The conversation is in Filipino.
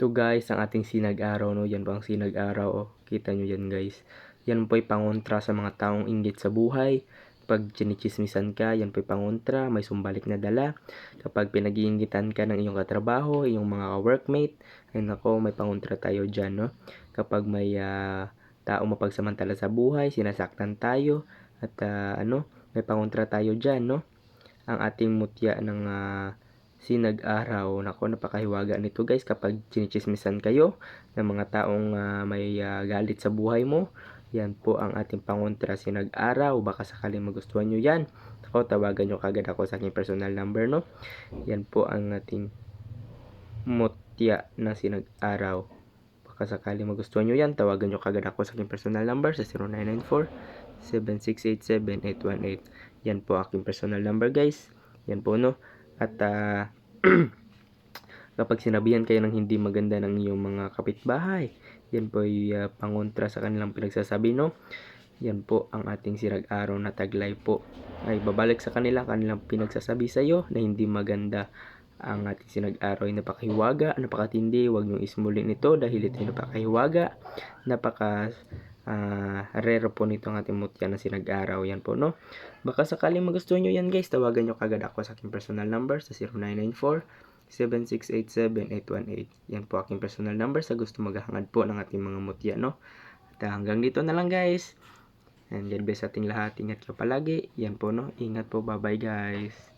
Ito guys, ang ating sinag-araw, no? Yan po ang sinag-araw, oh. Kita nyo yan guys. Yan po ay pangontra sa mga taong inggit sa buhay. Pag chinichismisan ka, yan po ay pangontra, may sumbalik na dala. Kapag pinag-iingitan ka ng iyong katrabaho, iyong mga workmate, ay nako, may pangontra tayo dyan, no? Kapag may tao mapagsamantala sa buhay, sinasaktan tayo, at may pangontra tayo dyan, no? Ang ating mutya ng sinag-araw, nako, napakahiwaga nito guys. Kapag chinichismisan kayo ng mga taong may galit sa buhay mo, yan po ang ating pangontra, sinag-araw. Baka sakaling magustuhan nyo yan, ako, tawagan nyo kagad ako sa aking personal number, no? Yan po ang ating mutya ng sinag-araw. Baka sakaling magustuhan nyo yan, tawagan nyo kagad ako sa aking personal number sa 0994-7687-818. Yan po aking personal number guys. Yan po, no? At kapag sinabihan kayo ng hindi maganda ng iyong mga kapitbahay, yan po ay pangontra sa kanilang pinagsasabi, no? Yan po ang ating sinag-araw na taglay po. Ay babalik sa kanila, kanilang pinagsasabi sa iyo na hindi maganda. Ang ating sinag-araw ay napakahiwaga, napakatindi. Huwag niyong ismulin ito dahil ito ay napakahiwaga, rare po nito ang ating mutya na sinag-araw. Yan po, no? Baka sakaling magustuhan nyo yan guys, tawagan nyo kagad ako sa aking personal number sa 0994-7687-818. Yan po aking personal number sa gusto maghahangad po ng ating mga mutya, no? At hanggang dito na lang guys. And God bless ating lahat. Ingat kayo palagi. Yan po, no? Ingat po. Bye-bye guys.